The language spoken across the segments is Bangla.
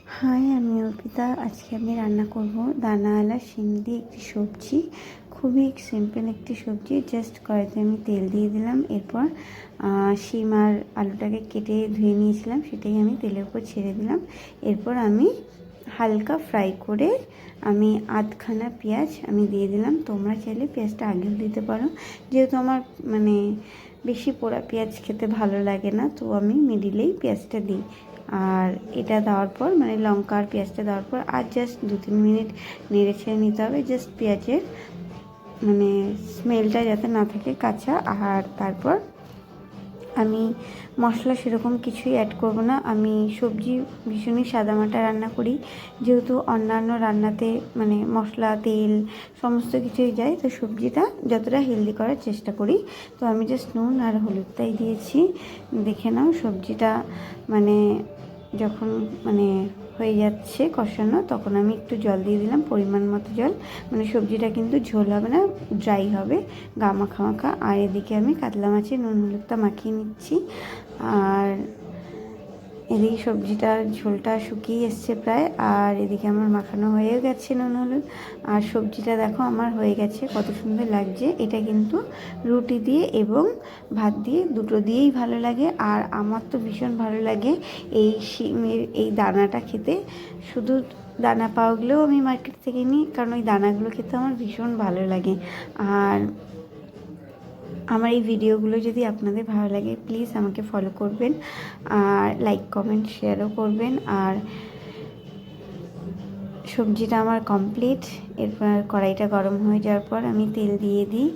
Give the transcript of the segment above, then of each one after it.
হাই, আমি অর্পিতা। আজকে আমি রান্না করব দানাওয়ালা শিম দিয়ে একটি সবজি। খুবই সিম্পল একটি সবজি। জাস্ট কড়াইতে আমি তেল দিয়ে দিলাম। এরপর শিম আর আলুটাকে কেটে ধুয়ে নিয়েছিলাম, সেটাই আমি তেলের উপর ছেড়ে দিলাম। এরপর আমি হালকা ফ্রাই করে আমি আধখানা পেঁয়াজ আমি দিয়ে দিলাম। তোমরা চাইলে পেঁয়াজটা আগেও দিতে পারো, যেহেতু আমার বেশি পোড়া পেঁয়াজ খেতে ভালো লাগে না, তো আমি মিডিলেই পেঁয়াজটা দিই। আর এটা দেওয়ার পর লঙ্কা আর পেঁয়াজটা দেওয়ার পর আর জাস্ট 2-3 মিনিট নেড়ে ছেড়ে নিতে হবে, জাস্ট পেঁয়াজের স্মেলটা যাতে না থাকে কাঁচা। আর তারপর আমি মশলা সেরকম কিছুই অ্যাড করব না। আমি সবজি ভীষণই সাদামাটা রান্না করি, যেহেতু অন্যান্য রান্নাতে মশলা তেল সমস্ত কিছুই যায়, তো সবজিটা যতটা হেলদি করার চেষ্টা করি। তো আমি জাস্ট নুন আর হলুদটাই দিয়েছি। দেখে নাও সবজিটা যখন হয়ে যাচ্ছে কষানো, তখন আমি একটু জল দিয়ে দিলাম, পরিমাণ মতো জল। সবজিটা কিন্তু ঝোল হবে না, ড্রাই হবে, গা মাখা মাখা। আর এদিকে আমি কাতলা মাছের নুন হলুদটা মাখিয়ে নিচ্ছি। আর এদিকে সবজিটার ঝোলটা শুকিয়ে এসছে প্রায়, আর এদিকে আমার মাখানো হয়ে গেছে নুন হলুদ। আর সবজিটা দেখো আমার হয়ে গেছে, কত সুন্দর লাগছে। এটা কিন্তু রুটি দিয়ে এবং ভাত দিয়ে দুটো দিয়েই ভালো লাগে। আর আমার তো ভীষণ ভালো লাগে এই শিমের এই দানাটা খেতে। শুধু দানা পাওয়াগুলোও আমি মার্কেট থেকে নিই, কারণ ওই দানাগুলো খেতে আমার ভীষণ ভালো লাগে। আর আমার এই ভিডিওগুলো যদি আপনাদের ভালো লাগে, প্লিজ আমাকে ফলো করবেন, আর লাইক কমেন্ট শেয়ারও করবেন। আর সবজিটা আমার কমপ্লিট। এরপর কড়াইটা গরম হয়ে যাওয়ার পর আমি তেল দিয়ে দিই।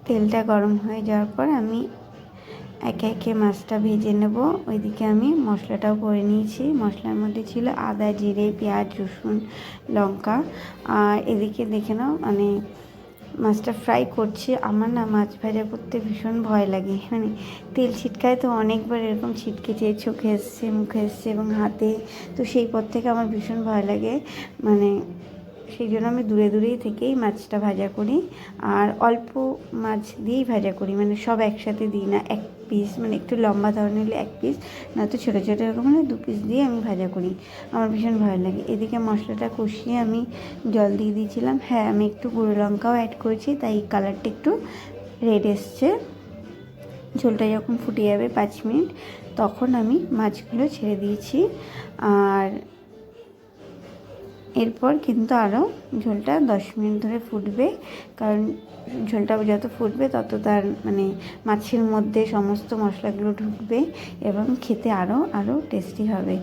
তেলটা গরম হয়ে যাওয়ার পর আমি একে একে মাছটা ভেজে নেব। ওইদিকে আমি মশলাটাও করে নিয়েছি। মশলার মধ্যে ছিল আদা, জিরে, পেঁয়াজ, রসুন, লঙ্কা। আর এদিকে দেখে নাও মাছটা ফ্রাই করছি। আমার না মাছ ভাজা করতে ভীষণ ভয় লাগে, তেল ছিটকায়, তো অনেকবার এরকম ছিটকেছে, চোখে এসছে, মুখে এসছে এবং হাতে। তো সেই পর থেকে আমার ভীষণ ভয় লাগে, সেই জন্য আমি দূরে দূরেই থেকেই মাছটা ভাজা করি। আর অল্প মাছ দিয়েই ভাজা করি, সব একসাথে দিই না। এক পিস একটু লম্বা ধরনের হলে এক পিস, নয়তো ছোটো ছোটো এরকম 2 পিস দিয়ে আমি ভাজা করি। আমার ভীষণ ভালো লাগে। এদিকে মশলাটা কষিয়ে আমি জল দিয়ে দিয়েছিলাম। হ্যাঁ, আমি একটু গুঁড়ো লঙ্কাও অ্যাড করেছি, তাই কালারটা একটু রেড এসছে। ঝোলটা যখন ফুটে যাবে 5 মিনিট, তখন আমি মাছগুলো ছেড়ে দিয়েছি। আর এরপর কিন্তু আরও ঝোলটা 10 মিনিট ধরে ফুটবে, কারণ ঝোলটা যত ফুটবে তত তার মাছের মধ্যে সমস্ত মশলাগুলো ঢুকবে এবং খেতে আরও টেস্টি হবে।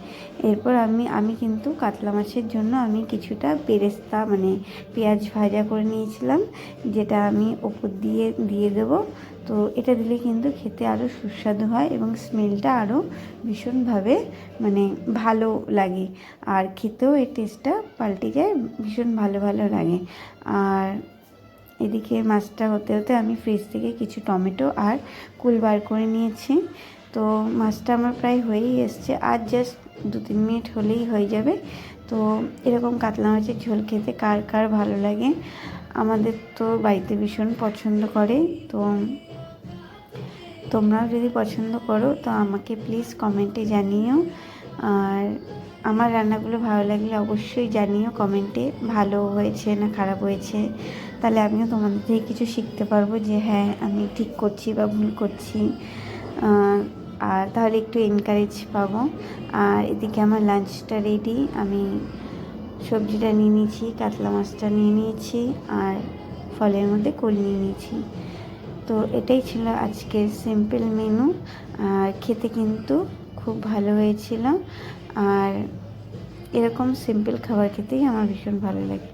এরপর আমি কিন্তু কাতলা মাছের জন্য আমি কিছুটা বেরেস্তা পেঁয়াজ ভাজা করে নিয়েছিলাম, যেটা আমি ওপর দিয়ে দেবো। তো এটা দিলে কিন্তু খেতে আরও সুস্বাদু হয় এবং স্মেলটা আরও ভীষণভাবে ভালো লাগে। আর খেতেও এই টেস্টটা পাল্টে যায়, ভীষণ ভালো লাগে। আর এদিকে মাছটা হতে হতে আমি ফ্রিজ থেকে কিছু টমেটো আর কুল বার করে নিয়েছি। তো মাছটা আমার প্রায় হয়েই এসছে, আর জাস্ট 2-3 মিনিট হলেই হয়ে যাবে। তো এরকম কাতলা মাছের ঝোল খেতে কার কার ভালো লাগে? আমাদের তো বাড়িতে ভীষণ পছন্দ করে। তো তোমরাও যদি পছন্দ করো তো আমাকে প্লিজ কমেন্টে জানিও। আর আমার রান্নাগুলো ভালো লাগলে অবশ্যই জানিও কমেন্টে, ভালো হয়েছে না খারাপ হয়েছে। তাহলে আমিও তোমাদের থেকে কিছু শিখতে পারবো যে হ্যাঁ আমি ঠিক করছি বা ভুল করছি। আর তাহলে একটু এনকারেজ পাবো। আর এদিকে আমার লাঞ্চটা রেডি। আমি সবজিটা নিয়ে নিয়েছি, কাতলা মাছটা নিয়ে নিয়েছি, আর ফলের মধ্যে কুল নিয়ে নিয়েছি। তো এটাই ছিল আজকের সিম্পল মেনু। আর খেতে কিন্তু খুব ভালো হয়েছিল। আর এরকম সিম্পল খাবার খেতেই আমার ভীষণ ভালো লাগে।